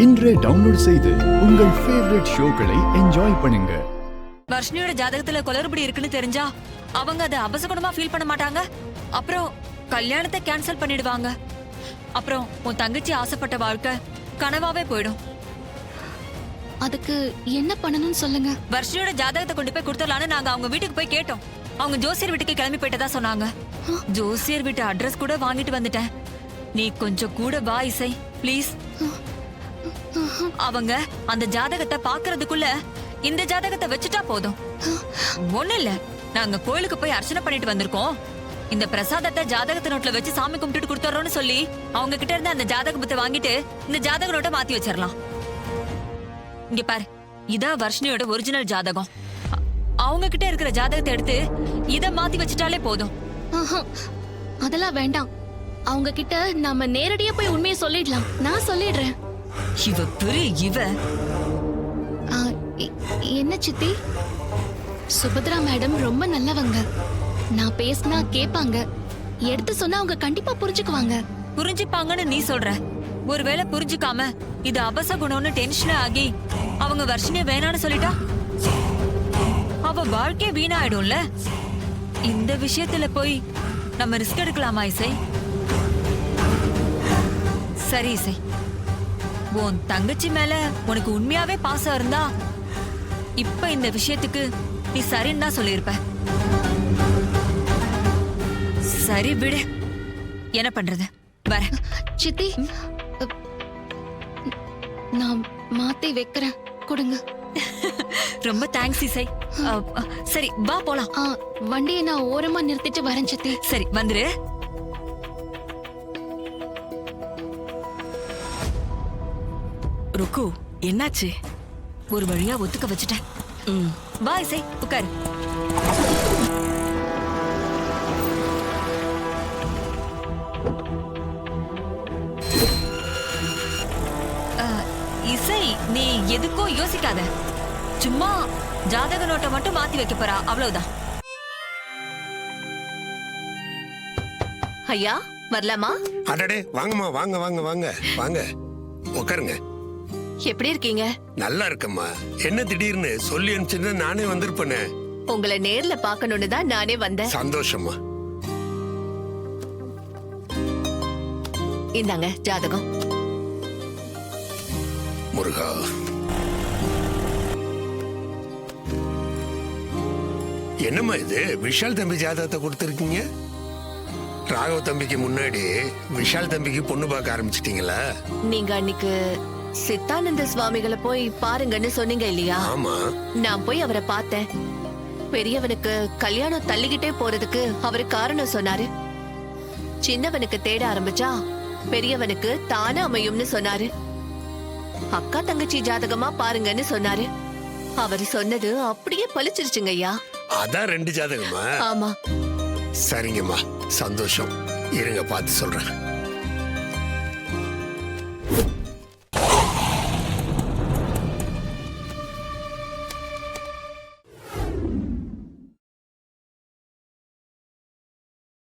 இன்றே டவுன்லோட் செய்து உங்கள் ஃபேவரட் ஷோக்களை என்ஜாய் பண்ணுங்க. வர்ஷினியோட ஜாதகத்துல குளறுபடி இருக்குன்னு தெரிஞ்சா அவங்க அதை அபசகுணமா ஃபீல் பண்ண மாட்டாங்க. அப்புறம் கல்யாணத்தை கேன்சல் பண்ணிடுவாங்க. அப்புறம் உன் தங்கச்சி ஆசைப்பட்ட வாழ்க்கை கனவாவே போயிடும். அதுக்கு என்ன பண்ணணும்னு சொல்லுங்க. வர்ஷினியோட ஜாதகத்தை கொண்டு போய் கொடுத்துடலான்னு நாங்க அவங்க வீட்டுக்கு போய் கேட்டோம். அவங்க ஜோசியர் வீட்டுக்கு கிளம்பி போயிட்டதா சொன்னாங்க. ஜோசியர் வீட்டு அட்ரஸ் கூட வாங்கிட்டு வந்துட்டேன். நீ கொஞ்சம் கூட வா இசை ப்ளீஸ். அவங்க அந்த ஜாதகத்தை பாக்குறதுக்குள்ள இந்த ஜாதகத்தை வச்சுட்டா போதும். ஒண்ணு இல்ல, நாங்க கோயிலுக்கு போய் அர்ச்சனை பண்ணிட்டு வந்திருக்கோம். இந்த பிரசாதத்தை ஜாதகத்தை நோட்ல வச்சு சாமி கும்பிட்டு கொடுத்துறோம்னு சொல்லி அவங்க கிட்ட இருந்து அந்த ஜாதக புத்தை வாங்கிட்டு இந்த ஜாதக நோட்டை மாத்தி வச்சிடலாம். இங்க பாரு, இதான் வர்ஷினியோட ஒரிஜினல் ஜாதகம். அவங்க கிட்ட இருக்கிற ஜாதகத்தை எடுத்து இத மாத்தி வச்சுட்டாலே போதும். அதெல்லாம் வேண்டாம். அவங்க கிட்ட நாம நேரடியா போய் உண்மையை சொல்லிடலாம். நான் சொல்லிடுறேன். இவ பெரிய இவ. என்ன சித்தி? சுபத்ரா மேடம் ரொம்ப நல்லவங்க. நான் பேசினா கேட்பாங்க. எடுத்து சொன்னா அவங்க கண்டிப்பா புரிஞ்சுக்குவாங்க. புரிஞ்சுப்பாங்கன்னு நீ சொல்ற. ஒருவேளை புரிஞ்சுக்காம இது அபசகுணம்னு டென்ஷன் ஆகி அவங்க வர்ஷினிய வேணான்னு சொல்லிட்டா அவ வாழ்க்கை வீணாயிடும்ல. இந்த விஷயத்துல போய் நம்ம ரிஸ்க் எடுக்கலாமா இசை? சரி இசை, உன் தங்கச்சி மேல உனக்கு உண்மையாவே பாசம் இருந்தா இப்ப இந்த விஷயத்துக்கு நீ சரின்னு தான் சொல்லியிருப்ப. சரி விடு, என்ன பண்றது? வர சித்தி, நான் மாத்தி வைக்கிறேன், கொடுங்க. ரொம்ப தேங்க்ஸ் இசை. சரி வா போலாம். வண்டியை நான் ஓரமா நிறுத்திட்டு வரேன் சித்தி. சரி வந்துரு. ருக்கு, என்னாச்சு? ஒரு வழியா ஒத்துக்க வச்சுட்டேன். வா இசை, உட்காரு. இசை, நீ எதுக்கும் யோசிக்காத. சும்மா ஜாதக நோட்டை மட்டும் மாத்தி வைக்க போறா, அவ்வளவுதான். ஐயா வரலாமா? அடடே, வாங்கம்மா, வாங்க வாங்க வாங்க வாங்க, உட்காருங்க. எப்படி இருக்கீங்க? நல்லா இருக்கம்மா. என்ன திடீர்னு சொல்லி அனுப்பிச்சிருந்தா நானே வந்திருப்பேனே. உங்களை நேர்ல பாக்கணும்னு தான் நானே வந்தேன். சந்தோஷமா. இந்தாங்க ஜாதகம். முருகா, என்னம்மா இது? விஷால் தம்பி ஜாதகத்தை கொடுத்துருக்கீங்க. ராகவ் தம்பிக்கு முன்னாடி விஷால் தம்பிக்கு பொண்ணு பார்க்க ஆரம்பிச்சிட்டீங்களா? நீங்க அன்னைக்கு சித்தானந்த சுவாமிகளை போய் பாருங்கன்னு சொன்னீங்க இல்லையா? ஆமா. நான் போய் அவரை பார்த்தேன். பெரியவனுக்கு கல்யாணம் தள்ளிக்கிட்டே போறதுக்கு அவரு காரணம் சொன்னாரு. சின்னவனுக்கு தேட ஆரம்பிச்சா பெரியவனுக்கு தானே அமையும்னு சொன்னாரு. அக்கா தங்கச்சி ஜாதகமா பாருங்கன்னு சொன்னாரு. அவர் சொன்னது அப்படியே பலிச்சிருச்சுங்க ஐயா. அதான் 2 ஜாதகமா? ஆமா. சரிங்கம்மா, சந்தோஷம். இருங்க பார்த்து சொல்றேன்.